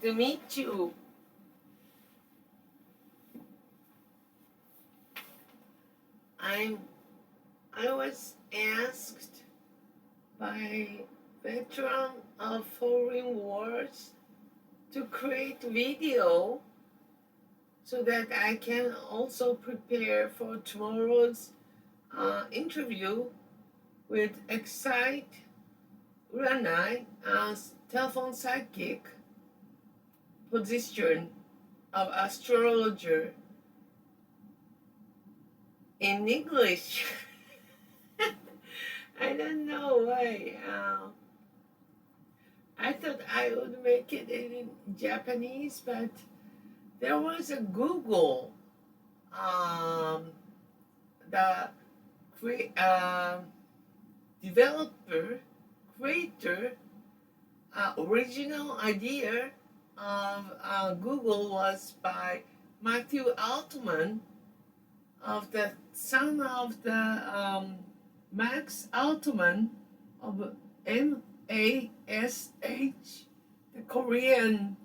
to meet you. I was asked by veteran of foreign wars to create video so that I can also prepare for tomorrow's interview with Excite Uranai as telephone psychic position of astrologer in English. I don't know why. I thought I would make it in Japanese, but there was a Google, the developer, creator, original idea of Google was by Matthew Altman, of the son of the Max Altman of MASH, the Korean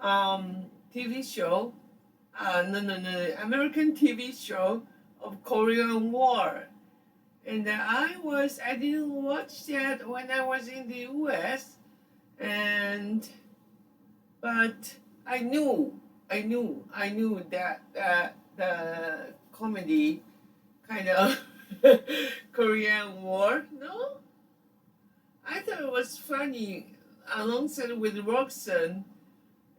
TV show, American TV show of Korean War. And I didn't watch that when I was in the US, but I knew that the comedy kind of Korean War, no? I thought it was funny alongside with Roxanne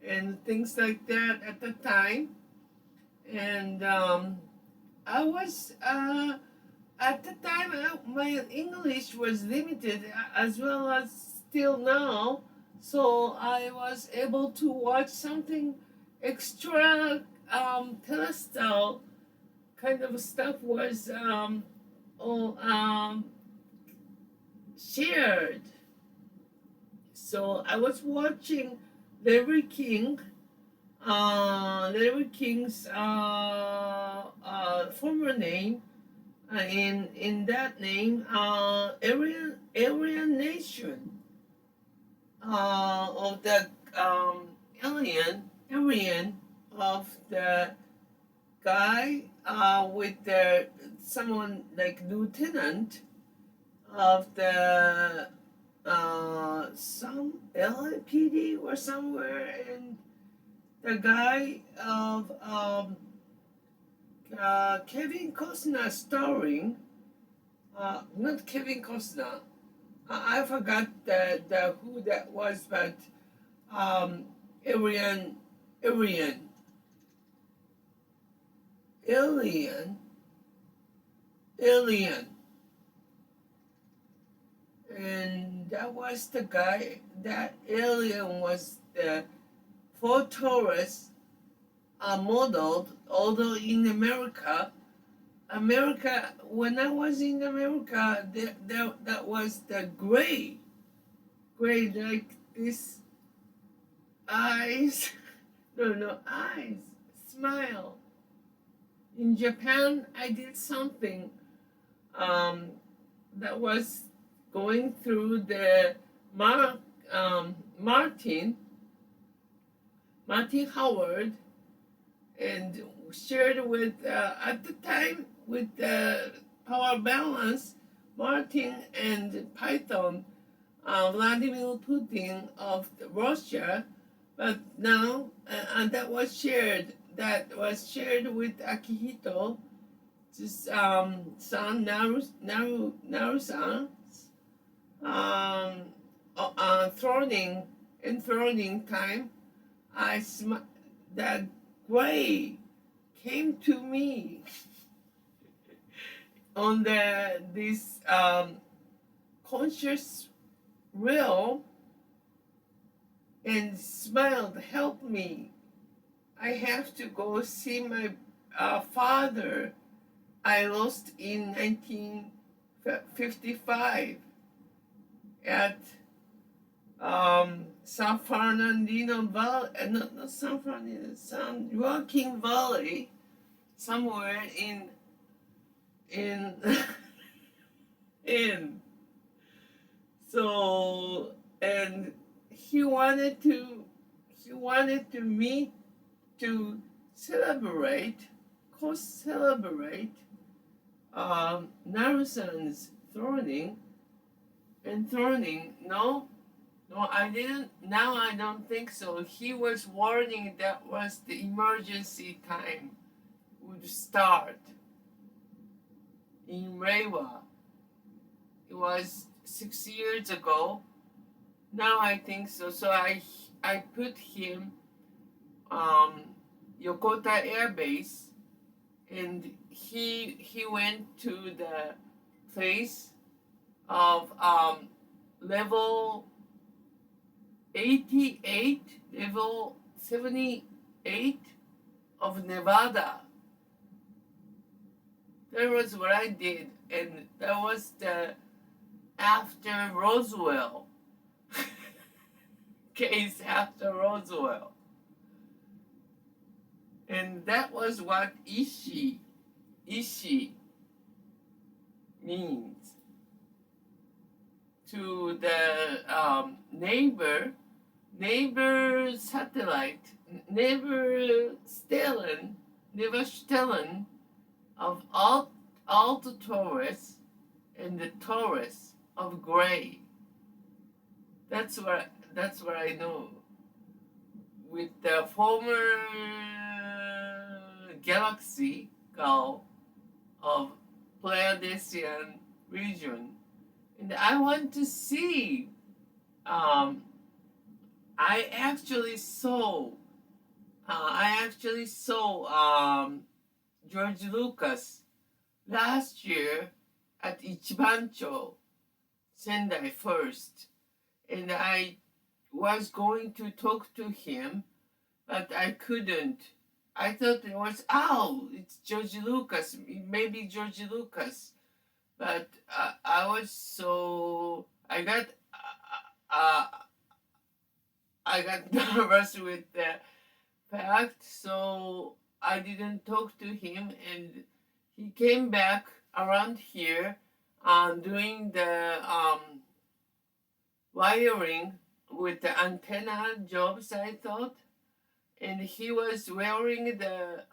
and things like that at the time. And I was, at the time, my English was limited as well as still now. So I was able to watch something extra telestyle kind of stuff was shared. So I was watching Larry King's former name, in that name, Aryan Nation, of the Aryan of the guy with the someone like lieutenant of the some LAPD or somewhere, and the guy of Kevin Costner starring, not Kevin Costner, I forgot the who that was, but Alien, and that was the guy. That alien was the Ford Taurus modeled, although in America, when I was in America, that was the gray like this eyes, eyes, smile. In Japan, I did something that was going through the Martin Howard, and shared with, at the time, with the power balance, Martin and Python, Vladimir Putin of Russia, but now, and that was shared with Akihito, just son Naru-san, enthroning time. That gray came to me on this conscious realm and smiled, help me. I have to go see my father I lost in 1955 at San Fernandino Valley, not San Fernandino, San Joaquin Valley, somewhere in so, and he wanted She wanted me to co-celebrate Narusan's throning. No, I didn't. Now I don't think so. He was warning that was the emergency time would start in Reiwa. It was 6 years ago. Now I think so. So I put him Yokota Air Base, and he went to the place of level 88, level 78 of Nevada. That was what I did, and that was the after Roswell case after Roswell. And that was what Ishi means. To the neighbor satellite, neighbor Stellen of Alta Taurus and the Taurus of Gray. That's what I know. With the former galaxy of Pleiadian region. And I want to see. I actually saw George Lucas last year at Ichibancho, Sendai first, and I was going to talk to him, but I couldn't. I thought it was it's George Lucas, maybe George Lucas. But I got nervous with the fact, so I didn't talk to him, and he came back around here doing the wiring with the antenna jobs, I thought, and he was wearing the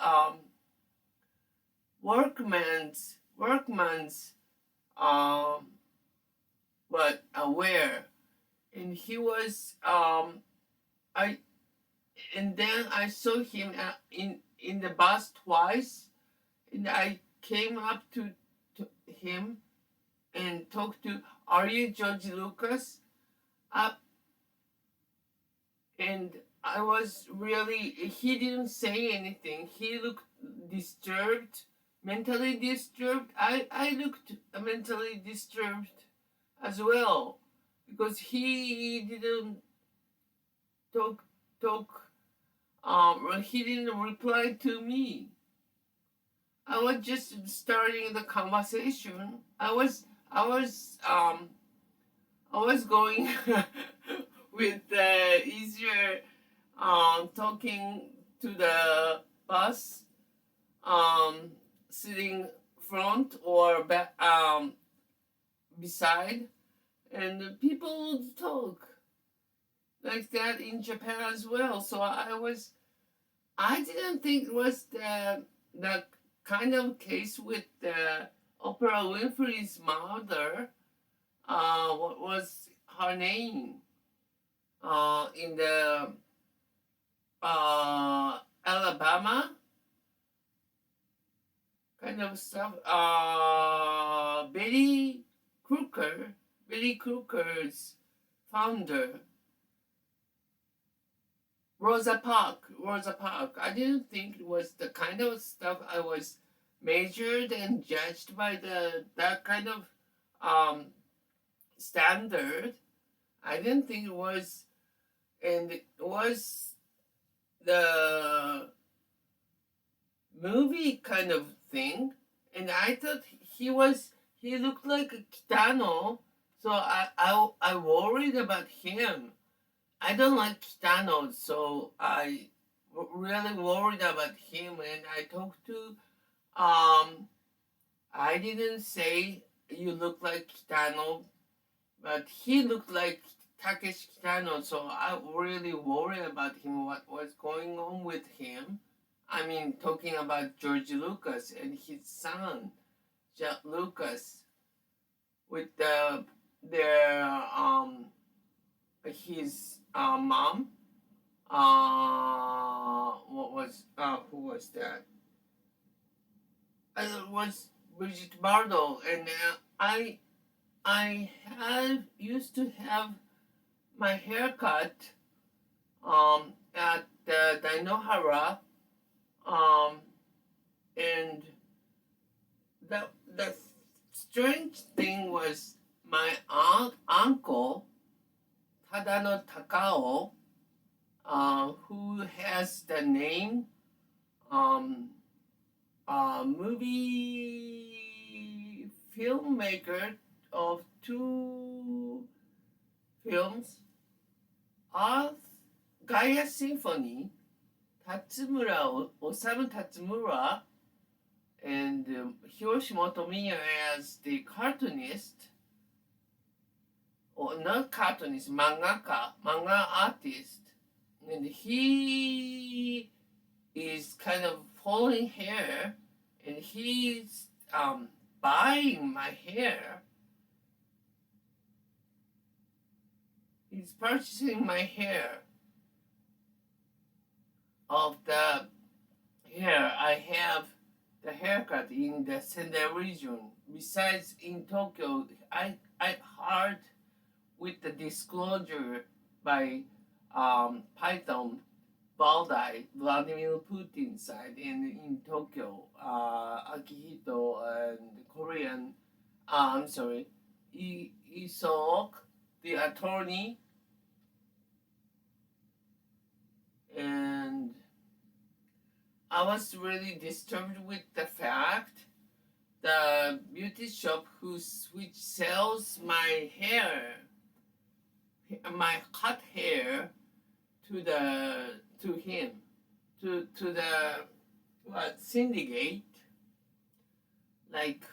workman's aware, and he was and then I saw him in the bus twice, and I came up to him and talked to, are you George Lucas? And I was really, he didn't say anything. He looked disturbed, mentally disturbed. I looked mentally disturbed as well, because he didn't he didn't reply to me. I was just starting the conversation. I was going with easier talking to the bus, sitting front or back, beside, and people would talk like that in Japan as well. So I didn't think it was the kind of case with Oprah Winfrey's mother. What was her name? In the Alabama kind of stuff. Betty Crooker's founder. Rosa Parks. I didn't think it was the kind of stuff I was measured and judged by that kind of standard. I didn't think it was, and it was the movie kind of thing, and I thought he looked like a Kitano, so I worried about him. I don't like Kitano, so I really worried about him, and I talked to, I didn't say you look like Kitano, but he looked like Takeshi Kitano, so I really worry about him, what was going on with him. I mean, talking about George Lucas and his son, Jack Lucas, with his mom. Who was that? It was Brigitte Bardot, and I used to have my haircut at Dainohara, and the strange thing was my uncle Tadano Takao, who has the name movie filmmaker of 2 films, Gaia Symphony, Osamu Tatsumura, and Hiroshi Motomiya as the cartoonist, or not cartoonist, manga artist, and he is kind of pulling hair, and he's buying my hair. He's purchasing my hair of the hair I have the haircut in the Sendai region. Besides in Tokyo, I heard with the disclosure by Python Valdai, Vladimir Putin side in Tokyo, Akihito and Korean, Isok, the attorney, and I was really disturbed with the fact the beauty shop which sells my hair, my cut hair, to him, to the syndicate, like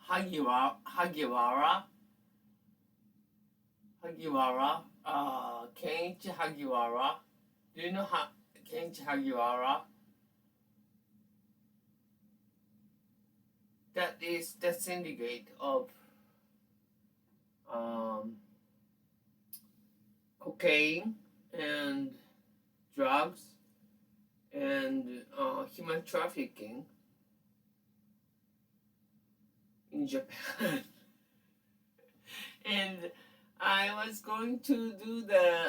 Hagiwara, Kenichi Hagiwara. Do you know Kenichi Hagiwara? That is the syndicate of cocaine and drugs and human trafficking in Japan. And I was going to do the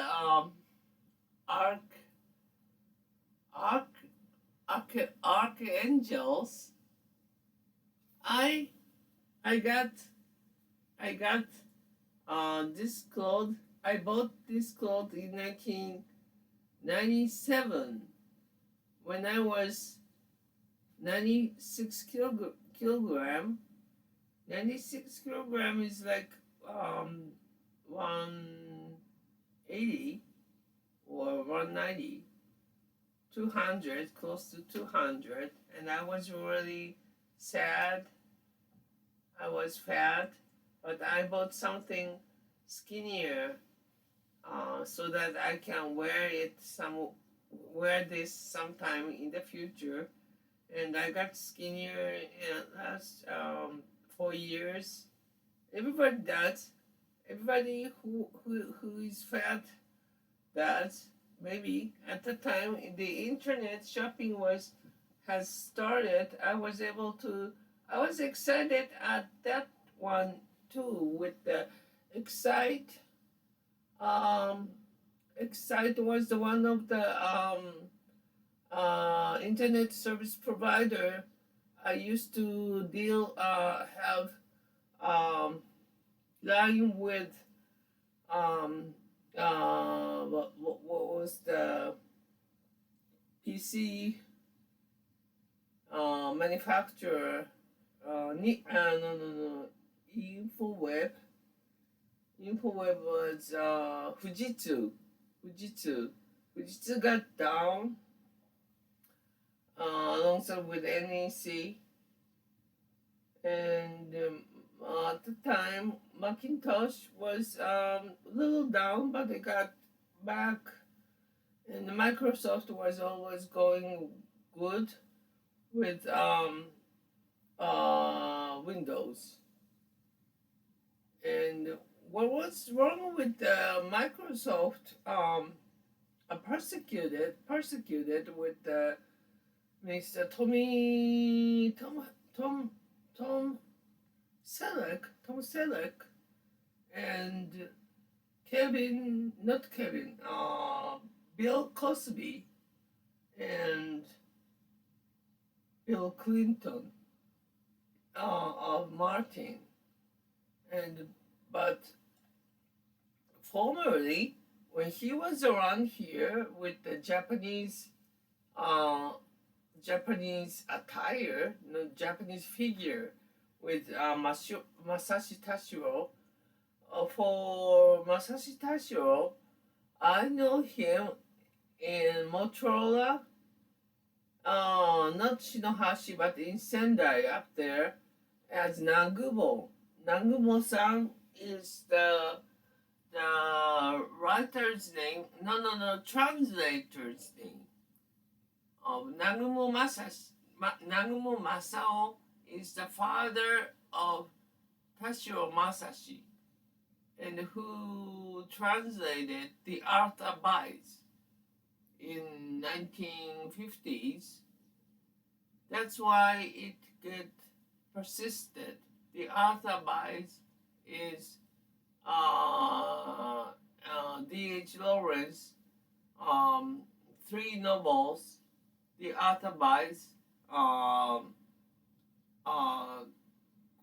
Archangels. I got this cloth. I bought this cloth in 1997 when I was 96 kilogram. 96 kilogram is like 180 or 190, 200, close to 200, and I was really sad. I was fat, but I bought something skinnier so that I can wear this sometime in the future. And I got skinnier in last 4 years. Everybody does. Everybody who is fat does. Maybe at the time the internet shopping has started, I was excited at that one too with the Excite. Excite was the one of the internet service provider I used to have line with what was the PC manufacturer? InfoWeb. InfoWeb was Fujitsu. Fujitsu got down alongside with NEC, And at the time, Macintosh was a little down, but they got back. And Microsoft was always going good with Windows. And what was wrong with Microsoft? Persecuted with Mr. Tom Selleck, and Bill Cosby, and Bill Clinton of Martin, but formerly, when he was around here with the Japanese attire, Japanese figure with Masashi Tashiro. For Masashi Tashiro, I know him in Motorola, not Shinohashi, but in Sendai up there as Nagumo. Nagumo-san is the writer's name, translator's name of Nagumo Masao is the father of Tashiro Masashi, and who translated The Arthur Bites in 1950s. That's why it get persisted. The Arthur Bites is D.H. Lawrence, 3 novels, The Arthur Bites,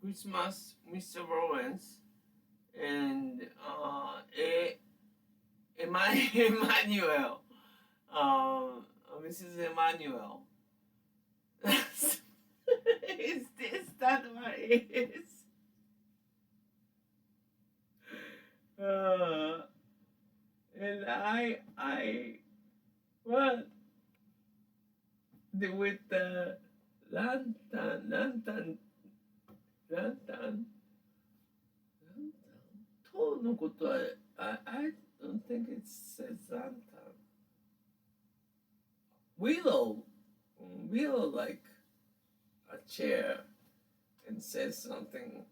Christmas, Mr. Lawrence, and Emmanuel, Mrs. Emmanuel. Is that what it is? And what with the lantern 塔のことは I don't think it says lantern. Willow like a chair and says something.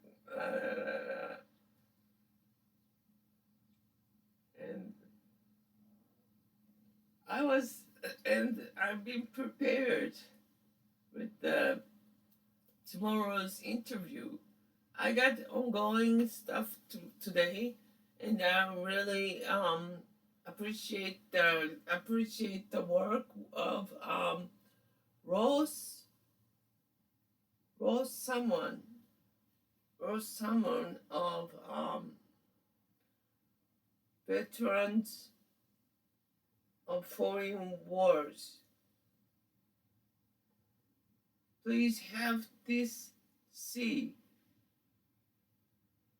And I've been prepared with tomorrow's interview. I got ongoing stuff today, and I really appreciate the work of Rose Salmon of veterans of Foreign Wars. Please have this see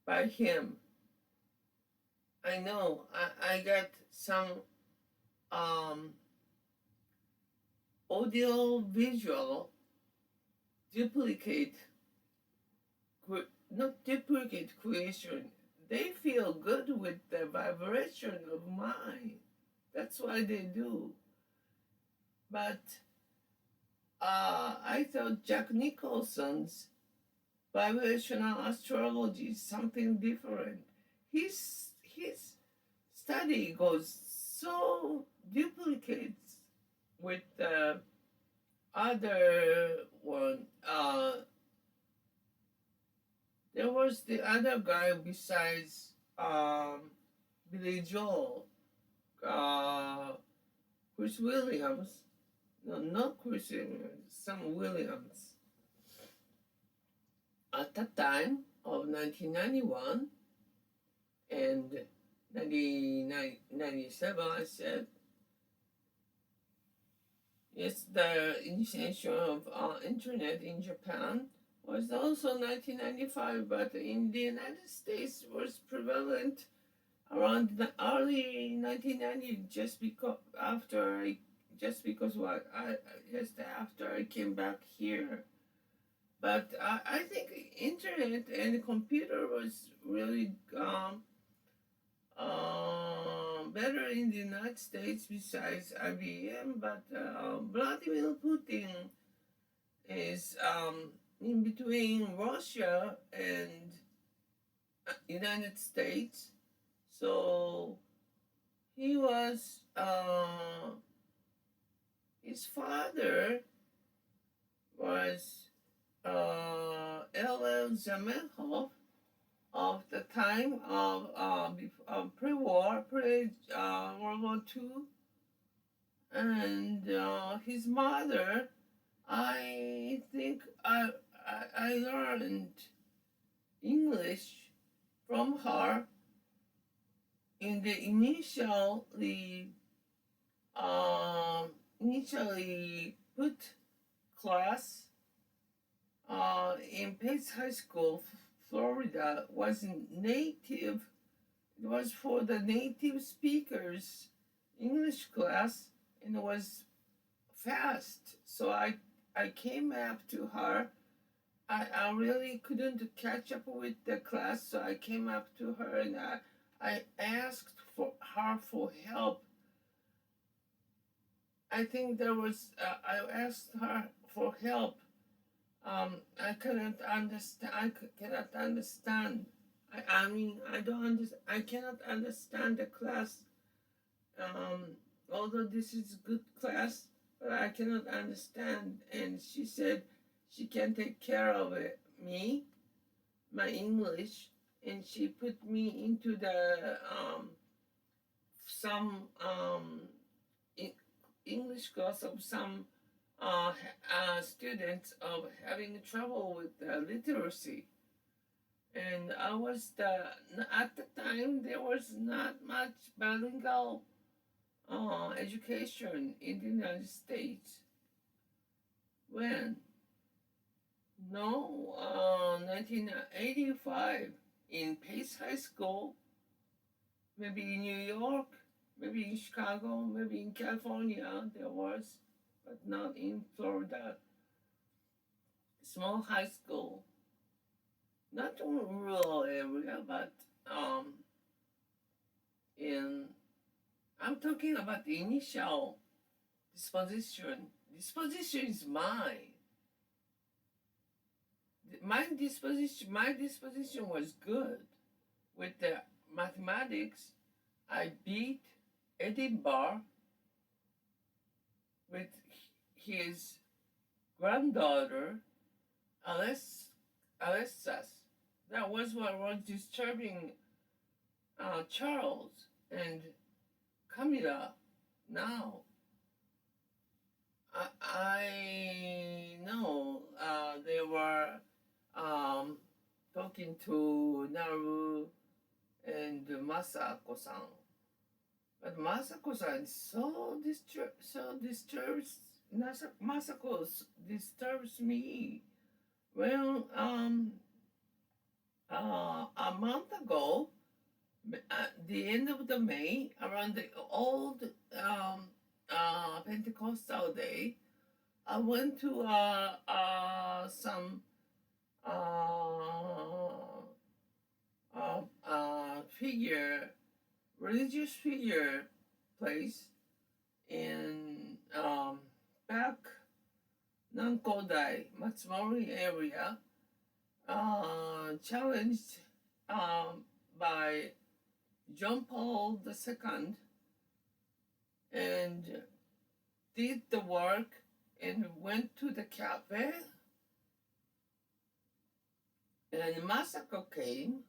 by him. I know I got some audio visual creation. They feel good with the vibration of mine. That's why they do. But I thought Jack Nicholson's vibrational astrology is something different. His study goes so duplicates with the other one. There was the other guy besides Billy Joel, Chris Williams. No, not Chris Williams, Sam Williams. At the time of 1991 and 1997, I said, yes, the initiation of internet in Japan was also 1995, but in the United States was prevalent around the early 1990s, just after I came back here. But I think internet and computer was really better in the United States besides IBM. But Vladimir Putin is in between Russia and United States. So he was his father was L.L. Zamenhof of the time of pre-war, World War II, and his mother. I think I learned English from her in the initially put class in Pace High School, Florida. Was native. It was for the native speakers English class, and it was fast. So I came up to her. I really couldn't catch up with the class, so I came up to her and I asked for her for help. I think there was I asked her for help. I cannot understand. I mean, I don't understand. I cannot understand the class. Although this is good class, but I cannot understand. And she said she can take care of it, me, my English, and she put me into the some English class of some students of having trouble with literacy. And I was at the time there was not much bilingual education in the United States. When? No, 1985 in Pace High School, maybe in New York, maybe in Chicago, maybe in California there was, but not in Florida. Small high school, not in a rural area, but I'm talking about the initial disposition. Disposition is mine. My disposition was good. With the mathematics, I beat Edinburgh with his granddaughter, Alessas. That was what was disturbing Charles and Camilla now. I know they were talking to Naru and Masako-san. But Masako-san is so disturbs. Masako disturbs me. Well, a month ago, at the end of the May, around the old Pentecostal day, I went to some religious figure place in back Nankodai, Matsumori area, challenged by John Paul II, and did the work and went to the cafe, and Masako came,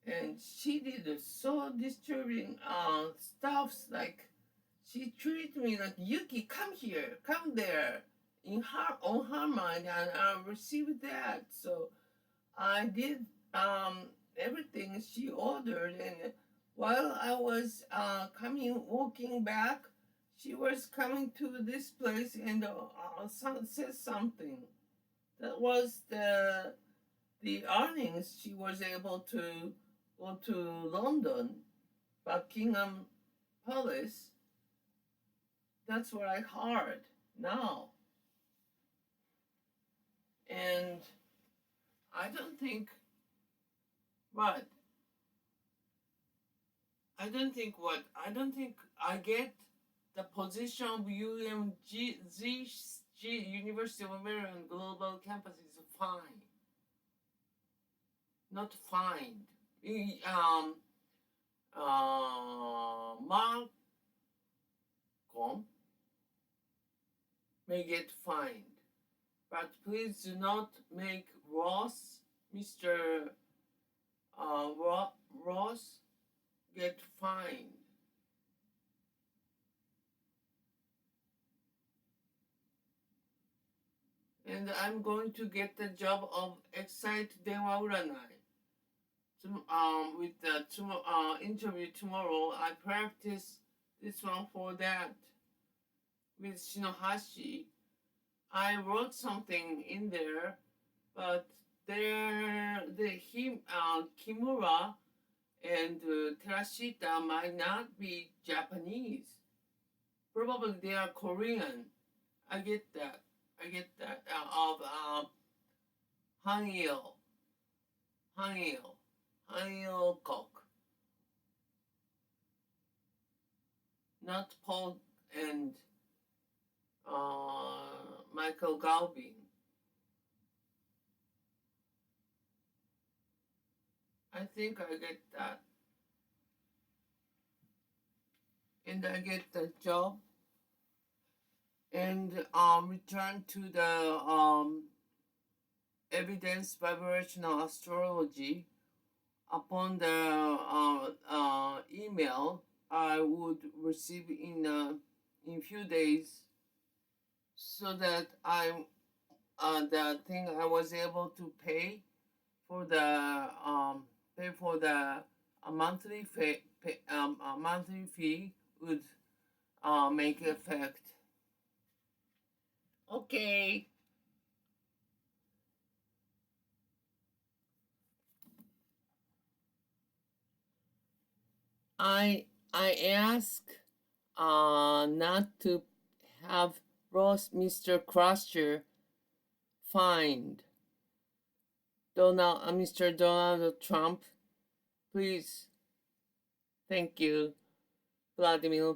and she did so disturbing stuffs, like she treated me like, Yuki, come here, come there, on her mind, and I received that. So I did everything she ordered, and while I was walking back, she was coming to this place and said something. That was the earnings she was able to go to London, Buckingham Palace. That's what I heard now. And I don't think what I don't think I get the position of UMGZG University of Maryland Global Campus is fine. Not fine. Malcolm may get fined, but please do not make Ross, Mr. Ross, get fined. And I'm going to get the job of Excite 電話占い. With the interview tomorrow, I practice this one for that. With Shinohashi, I wrote something in there, but Kimura and Terashita might not be Japanese. Probably they are Korean. I get that. Of Hanil Cook. Not Paul and Michael Galvin. I think I get that. And I get the job and return to the evidence vibrational astrology. Upon the email I would receive in few days, so that the thing I was able to pay for the monthly fee would make effect. Okay. I ask not to have Mr. Crusher fined. Mr. Donald Trump, please. Thank you, Vladimir